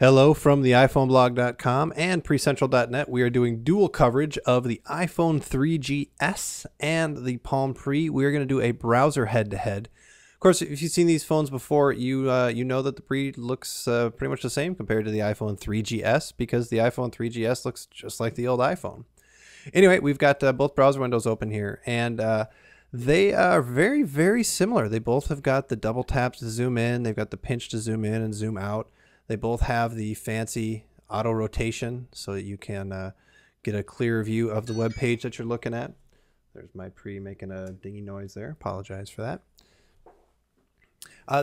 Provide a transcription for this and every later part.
Hello from the iPhoneblog.com and PreCentral.net. We are doing dual coverage of the iPhone 3GS and the Palm Pre. We are going to do a browser head-to-head. Of course, if you've seen these phones before, you know that the Pre looks pretty much the same compared to the iPhone 3GS because the iPhone 3GS looks just like the old iPhone. Anyway, we've got both browser windows open here, and they are very, very similar. They both have got the double taps to zoom in. They've got the pinch to zoom in and zoom out. They both have the fancy auto rotation so that you can get a clear view of the web page that you're looking at. There's my Pre making a dingy noise there. Apologize for that.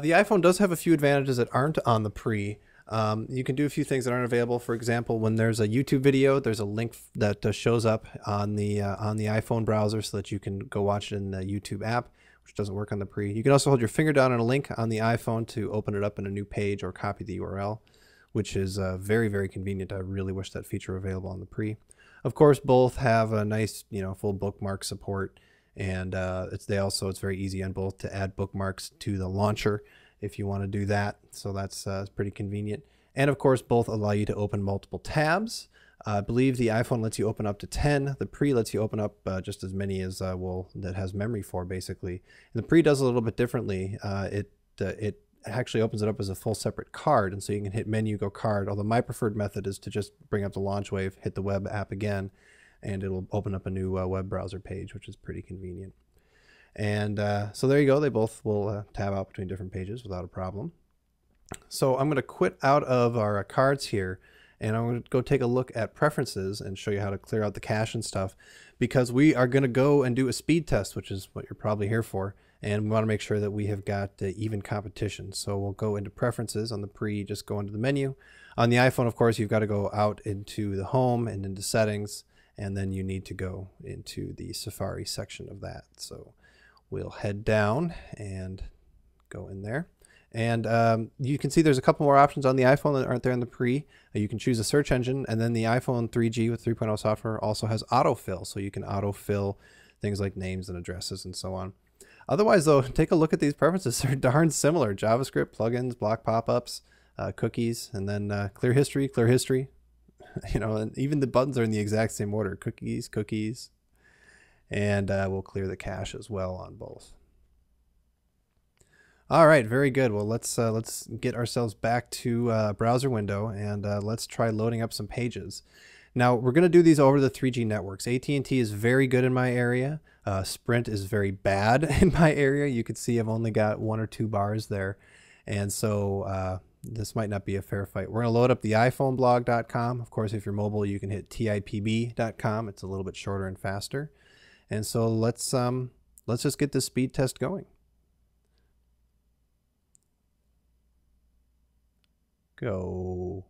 The iPhone does have a few advantages that aren't on the Pre. You can do a few things that aren't available. For example, when there's a YouTube video, there's a link that shows up on the iPhone browser so that you can go watch it in the YouTube app, which doesn't work on the Pre. You can also hold your finger down on a link on the iPhone to open it up in a new page or copy the URL, which is very, very convenient. I really wish that feature were available on the Pre. Of course, both have a nice, full bookmark support, and it's very easy on both to add bookmarks to the launcher if you want to do that. So that's pretty convenient. And of course, both allow you to open multiple tabs. I believe the iPhone lets you open up to 10. The Pre lets you open up just as many as that has memory for, basically. And the Pre does a little bit differently. It actually opens it up as a full separate card, and so you can hit menu, go card. Although my preferred method is to just bring up the launch wave, hit the web app again, and it'll open up a new web browser page, which is pretty convenient. And so there you go. They both will tab out between different pages without a problem. So I'm going to quit out of our cards here, and I'm going to go take a look at preferences and show you how to clear out the cache and stuff, because we are going to go and do a speed test, which is what you're probably here for. And we want to make sure that we have got even competition. So we'll go into preferences on the Pre, just go into the menu. On the iPhone, of course, you've got to go out into the home and into settings, and then you need to go into the Safari section of that. So we'll head down and go in there. And you can see there's a couple more options on the iPhone that aren't there in the Pre. You can choose a search engine, and then the iPhone 3G with 3.0 software also has autofill, so you can autofill things like names and addresses and so on. Otherwise, though, take a look at these preferences. They're darn similar. JavaScript, plugins, block pop-ups, cookies, and then clear history, and even the buttons are in the exact same order. Cookies, and we'll clear the cache as well on both. All right, very good. Well, let's get ourselves back to browser window, and let's try loading up some pages. Now, we're going to do these over the 3G networks. AT&T is very good in my area. Sprint is very bad in my area. You can see I've only got 1 or 2 bars there, and so this might not be a fair fight. We're going to load up the iPhoneblog.com. Of course, if you're mobile, you can hit tipb.com. It's a little bit shorter and faster. And so let's just get this speed test going. Go.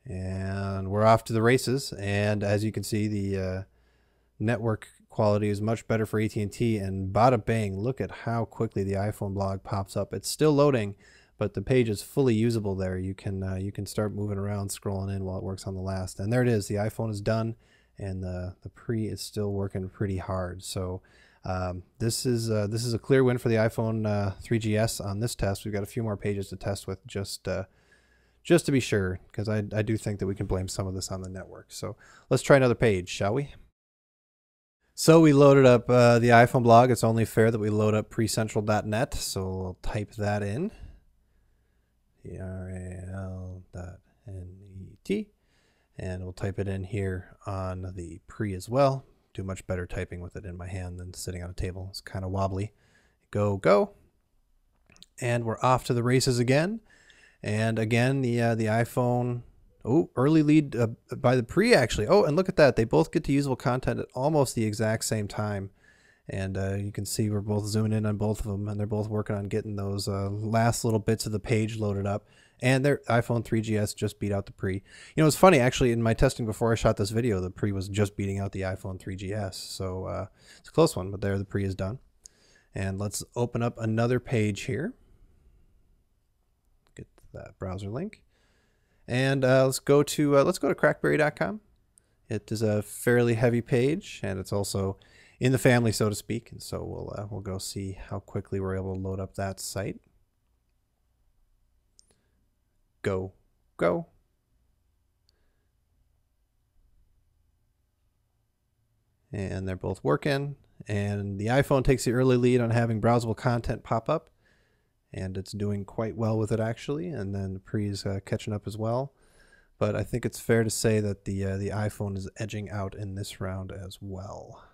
And we're off to the races. And as you can see, the network quality is much better for AT&T. And bada bang, look at how quickly the iPhone blog pops up. It's still loading, but the page is fully usable there. You can start moving around, scrolling in while it works on the last. And there it is. The iPhone is done, and the Pre is still working pretty hard. So this is a clear win for the iPhone 3GS on this test. We've got a few more pages to test with just to be sure, because I do think that we can blame some of this on the network. So let's try another page, shall we? So we loaded up the iPhone blog. It's only fair that we load up PreCentral.net. So we'll type that in. PRAL.net. And we'll type it in here on the Pre as well. Do much better typing with it in my hand than sitting on a table. It's kind of wobbly. Go. And we're off to the races again. And again, the iPhone, early lead by the Pre, actually. Oh, and look at that. They both get to usable content at almost the exact same time. And you can see we're both zooming in on both of them, and they're both working on getting those last little bits of the page loaded up. And their iPhone 3GS just beat out the Pre. It's funny, actually, in my testing before I shot this video, the Pre was just beating out the iPhone 3GS. So it's a close one, but there the Pre is done. And let's open up another page here. Get that browser link. And let's go to crackberry.com. It is a fairly heavy page, and it's also in the family, so to speak. And so we'll go see how quickly we're able to load up that site. go, go. And they're both working. And the iPhone takes the early lead on having browsable content pop up. And it's doing quite well with it, actually. And then the Pre is catching up as well. But I think it's fair to say that the iPhone is edging out in this round as well.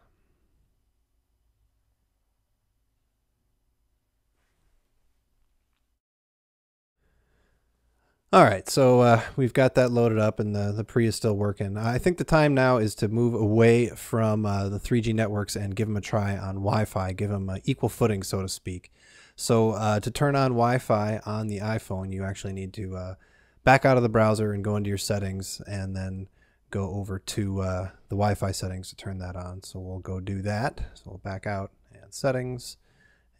All right, so we've got that loaded up, and the Pre is still working. I think the time now is to move away from the 3G networks and give them a try on Wi-Fi, give them equal footing, so to speak. So to turn on Wi-Fi on the iPhone, you actually need to back out of the browser and go into your settings, and then go over to the Wi-Fi settings to turn that on. So we'll go do that. So we'll back out and settings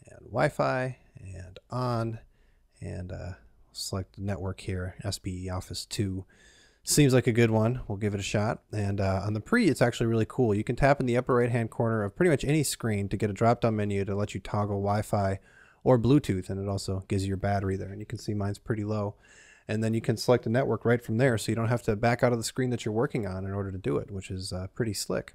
and Wi-Fi and on, and select the network here, SBE Office 2. Seems like a good one. We'll give it a shot. And on the Pre, it's actually really cool. You can tap in the upper right-hand corner of pretty much any screen to get a drop-down menu to let you toggle Wi-Fi or Bluetooth, and it also gives you your battery there. And you can see mine's pretty low. And then you can select a network right from there, so you don't have to back out of the screen that you're working on in order to do it, which is pretty slick.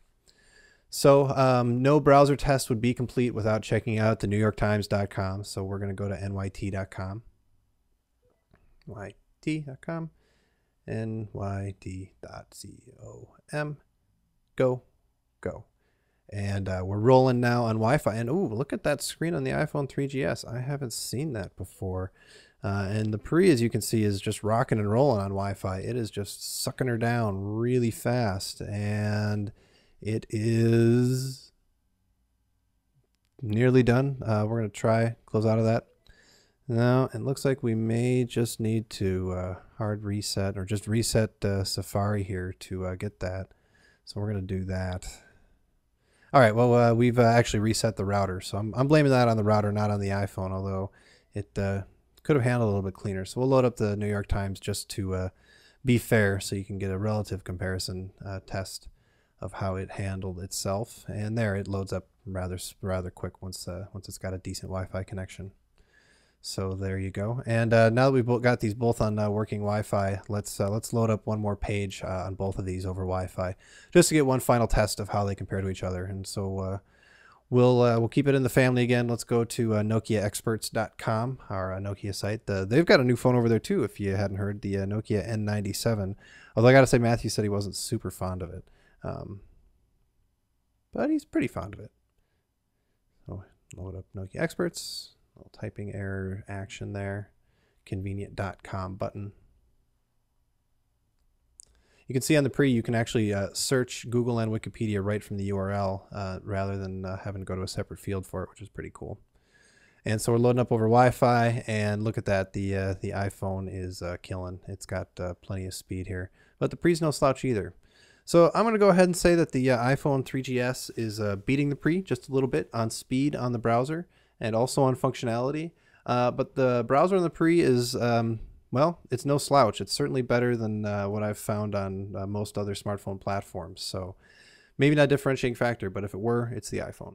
So no browser test would be complete without checking out the NewYorkTimes.com. So we're going to go to NYT.com. NYT.com, NYT.com, go, go. And we're rolling now on Wi-Fi. And ooh, look at that screen on the iPhone 3GS. I haven't seen that before. And the Pre, as you can see, is just rocking and rolling on Wi-Fi. It is just sucking her down really fast. And it is nearly done. We're going to try close out of that. Now, it looks like we may just need to hard reset, or just reset Safari here to get that. So we're going to do that. All right, well, we've actually reset the router. So I'm blaming that on the router, not on the iPhone, although it could have handled a little bit cleaner. So we'll load up the New York Times just to be fair, so you can get a relative comparison test of how it handled itself. And there, it loads up rather quick once it's got a decent Wi-Fi connection. So there you go. And now that we've got these both on working Wi-Fi, let's load up one more page on both of these over Wi-Fi, just to get one final test of how they compare to each other. And so we'll keep it in the family again. Let's go to NokiaExperts.com, our Nokia site. They've got a new phone over there too, if you hadn't heard, the Nokia N97. Although I got to say, Matthew said he wasn't super fond of it, but he's pretty fond of it. So load up Nokia Experts. Little typing error action there. Convenient.com button. You can see on the Pre, you can actually search Google and Wikipedia right from the URL rather than having to go to a separate field for it, which is pretty cool. And so we're loading up over Wi-Fi, and look at that. The iPhone is killing. It's got plenty of speed here, but the Pre's no slouch either. So I'm going to go ahead and say that the iPhone 3GS is beating the Pre just a little bit on speed on the browser, and also on functionality. But the browser on the Pre is, well, it's no slouch. It's certainly better than what I've found on most other smartphone platforms. So maybe not a differentiating factor, but if it were, it's the iPhone.